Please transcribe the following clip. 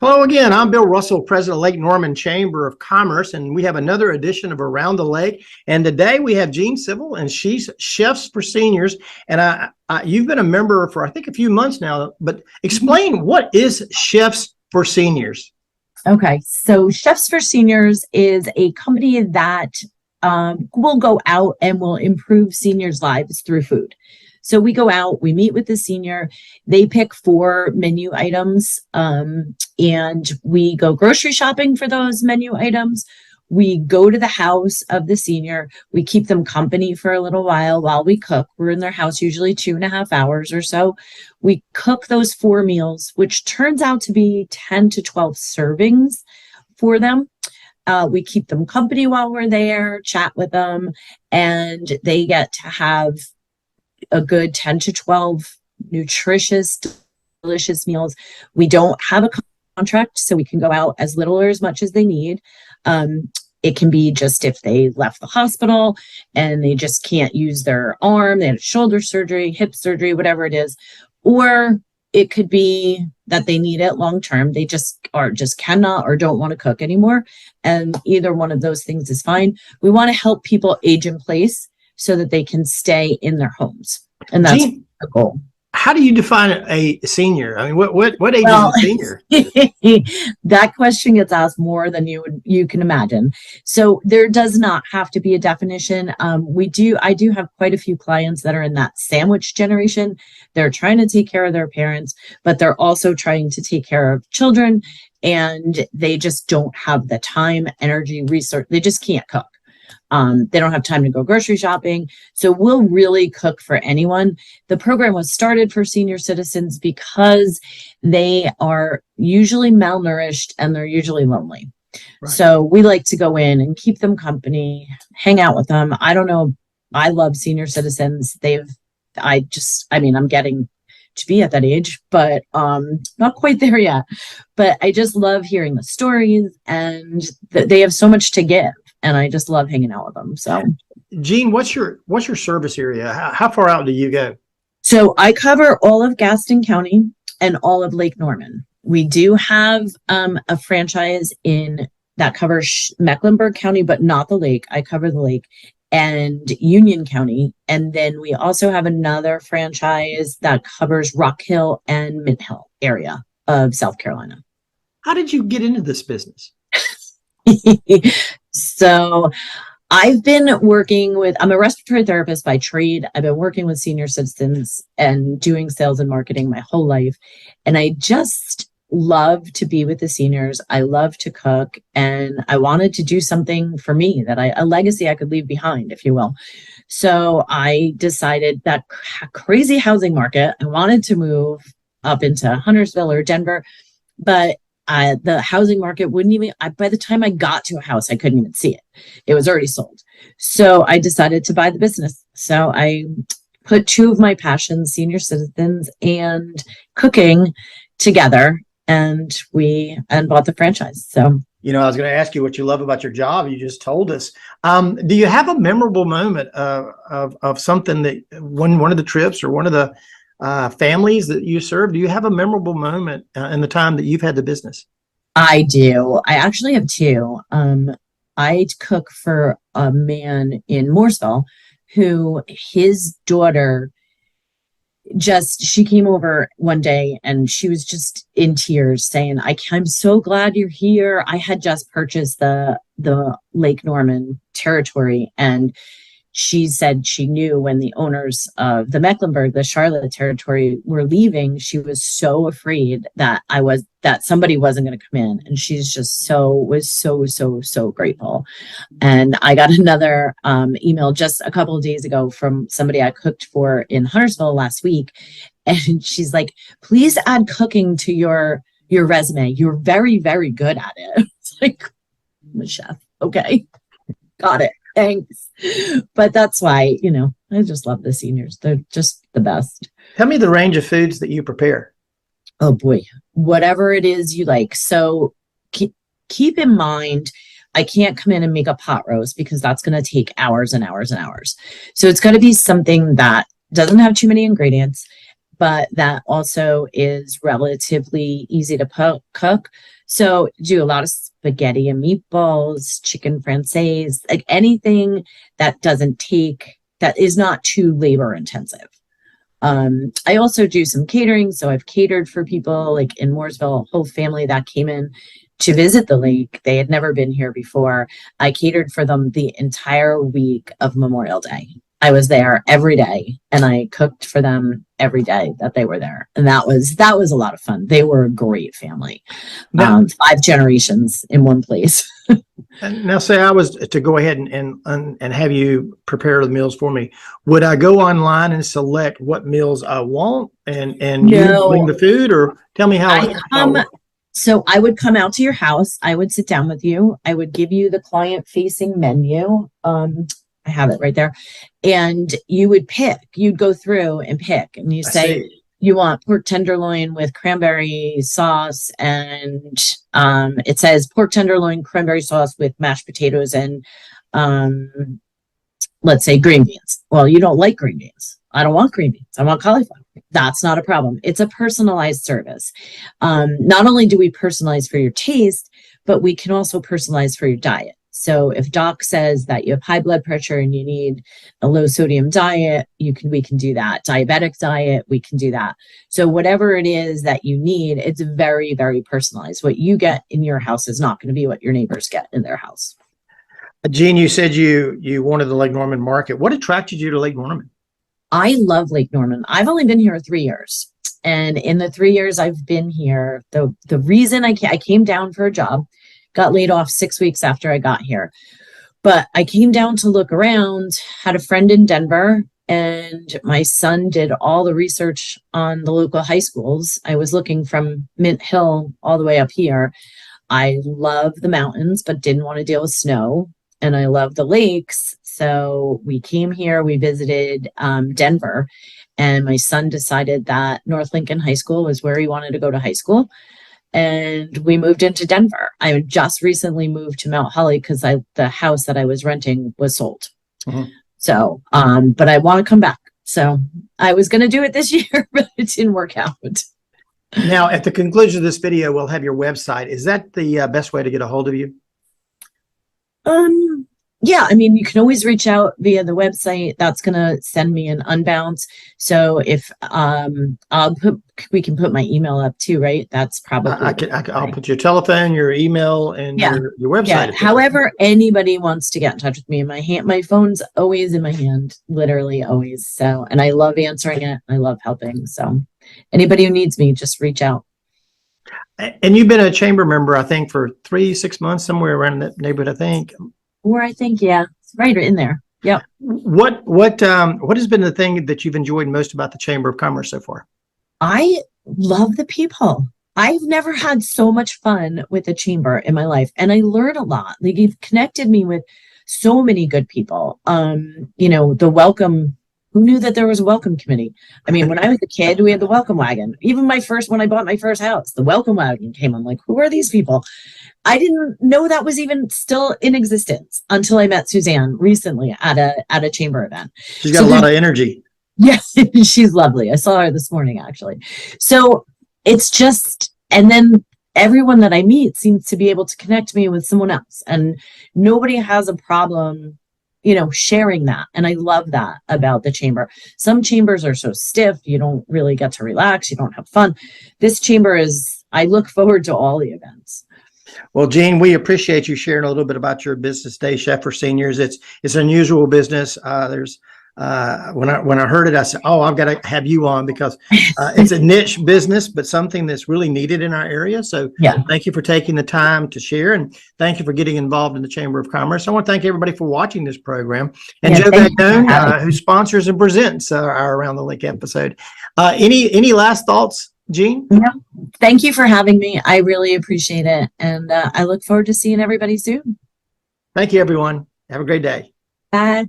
Hello again. I'm Bill Russell, President of Lake Norman Chamber of Commerce, and we have another edition of Around the Lake. And today we have Jean Civil, and she's Chefs for Seniors. And you've been a member for, I think, a few months now, but explain what is Chefs for Seniors? Okay, so Chefs for Seniors is a company that will go out and will improve seniors' lives through food. So we go out, we meet with the senior, they pick 4 menu items, and we go grocery shopping for those menu items. We go to the house of the senior, we keep them company for a little while we cook. We're in their house usually 2.5 hours or so. We cook those 4 meals, which turns out to be 10 to 12 servings for them. We keep them company while we're there, chat with them, and they get to have a good 10 to 12 nutritious, delicious meals. We don't have a contract, so we can go out as little or as much as they need. It can be just if they left the hospital and they just can't use their arm, they had shoulder surgery, hip surgery, whatever it is, or it could be that they need it long term. They just cannot or don't want to cook anymore. And either one of those things is fine. We want to help people age in place so that they can stay in their homes. And that's the goal. How do you define a senior? I mean, what age is a senior? That question gets asked more than you can imagine. So there does not have to be a definition. I do have quite a few clients that are in that sandwich generation. They're trying to take care of their parents, but they're also trying to take care of children, and they just don't have the time, energy, resource. They just can't cook. They don't have time to go grocery shopping. So we'll really cook for anyone. The program was started for senior citizens because they are usually malnourished and they're usually lonely. Right. So we like to go in and keep them company, hang out with them. I don't know. I love senior citizens. I'm getting to be at that age, but not quite there yet. But I just love hearing the stories, and they have so much to give. And I just love hanging out with them. So, Jean, what's your service area? How far out do you go? So I cover all of Gaston County and all of Lake Norman. We do have a franchise that covers Mecklenburg County, but not the lake. I cover the lake and Union County. And then we also have another franchise that covers Rock Hill and Mint Hill area of South Carolina. How did you get into this business? So I've been I'm a respiratory therapist by trade. I've been working with senior citizens and doing sales and marketing my whole life. And I just love to be with the seniors. I love to cook, and I wanted to do something for me a legacy I could leave behind, if you will. So I decided that crazy housing market, I wanted to move up into Huntersville or Denver, but the housing market wouldn't even, by the time I got to a house, I couldn't even see it. It was already sold. So I decided to buy the business. So I put 2 of my passions, senior citizens and cooking, together, and bought the franchise. So, I was going to ask you what you love about your job. You just told us. Do you have a memorable moment of something that one of the trips or one of the families that you serve? Do you have a memorable moment in the time that you've had the business? I do. I actually have 2. I cook for a man in Mooresville who his daughter she came over one day and she was just in tears saying, I'm so glad you're here. I had just purchased the Lake Norman territory, and she said she knew when the owners of the Mecklenburg, the Charlotte territory, were leaving, she was so afraid that somebody wasn't going to come in. And she's just was so grateful. And I got another email just a couple of days ago from somebody I cooked for in Huntersville last week. And she's like, please add cooking to your resume. You're very, very good at it. It's like, I'm a chef. Okay. Got it. Thanks. But that's why, I just love the seniors. They're just the best. Tell me the range of foods that you prepare. Oh boy, whatever it is you like. So keep in mind, I can't come in and make a pot roast because that's going to take hours and hours and hours. So it's going to be something that doesn't have too many ingredients, but that also is relatively easy to cook. So do a lot of spaghetti and meatballs, chicken francaise, like anything that that is not too labor intensive. I also do some catering. So I've catered for people like in Mooresville, a whole family that came in to visit the lake. They had never been here before. I catered for them the entire week of Memorial Day. I was there every day and I cooked for them every day that they were there. And that was a lot of fun. They were a great family. Now, 5 generations in one place. and now say I was to go ahead and have you prepare the meals for me. Would I go online and select what meals I want and you bring the food, or tell me how? So I would come out to your house. I would sit down with you. I would give you the client facing menu. I have it right there. And you would pick, you'd go through and pick, and you say, you want pork tenderloin with cranberry sauce. And it says pork tenderloin, cranberry sauce with mashed potatoes and let's say green beans. Well, you don't like green beans. I don't want green beans. I want cauliflower. That's not a problem. It's a personalized service. Not only do we personalize for your taste, but we can also personalize for your diet. So if doc says that you have high blood pressure and you need a low sodium diet, we can do that. Diabetic diet, we can do that. So whatever it is that you need, it's very, very personalized. What you get in your house is not going to be what your neighbors get in their house. Jean, you said you wanted the Lake Norman market. What attracted you to Lake Norman? I love Lake Norman. I've only been here 3 years. And in the 3 years I've been here, the reason I came down for a job, got laid off 6 weeks after I got here. But I came down to look around, had a friend in Denver, and my son did all the research on the local high schools. I was looking from Mint Hill all the way up here. I love the mountains, but didn't want to deal with snow. And I love the lakes. So we came here, we visited Denver, and my son decided that North Lincoln High School was where he wanted to go to high school. And we moved into Denver. I just recently moved to Mount Holly because the house that I was renting was sold. Mm-hmm. So, but I want to come back. So I was going to do it this year, but it didn't work out. Now, at the conclusion of this video, we'll have your website. Is that the best way to get a hold of you? Yeah, I mean, you can always reach out via the website. That's going to send me an unbounce. So if we can put my email up too, right? That's probably I'll put your telephone, your email, and your website. Yeah. However, anybody wants to get in touch with me, my phone's always in my hand, literally always. So, and I love answering it. I love helping. So anybody who needs me, just reach out. And you've been a chamber member, I think, for 6 months, somewhere around that neighborhood, I think. Or I think, yeah, it's right in there. Yep. What has been the thing that you've enjoyed most about the Chamber of Commerce so far? I love the people. I've never had so much fun with a chamber in my life, and I learned a lot. Like, you've connected me with so many good people. The welcome. Who knew that there was a welcome committee? I mean, when I was a kid, we had the welcome wagon. Even when I bought my first house, the welcome wagon came. I'm like, who are these people? I didn't know that was even still in existence until I met Suzanne recently at a chamber event. She's got a lot of energy. Yes, she's lovely. I saw her this morning, actually. So it's just, and then everyone that I meet seems to be able to connect me with someone else, and nobody has a problem sharing that. And I love that about the chamber. Some chambers are so stiff, you don't really get to relax, you don't have fun. This chamber I look forward to all the events. Well, Jean, we appreciate you sharing a little bit about your business today, Chef for Seniors. It's an unusual business. When I heard it, I said, "Oh, I've got to have you on," because it's a niche business, but something that's really needed in our area. So, Thank you for taking the time to share, and thank you for getting involved in the Chamber of Commerce. I want to thank everybody for watching this program, and Joe Bagdone, who sponsors and presents our Around the Lake episode. Any last thoughts, Jean? No, thank you for having me. I really appreciate it, and I look forward to seeing everybody soon. Thank you, everyone. Have a great day. Bye.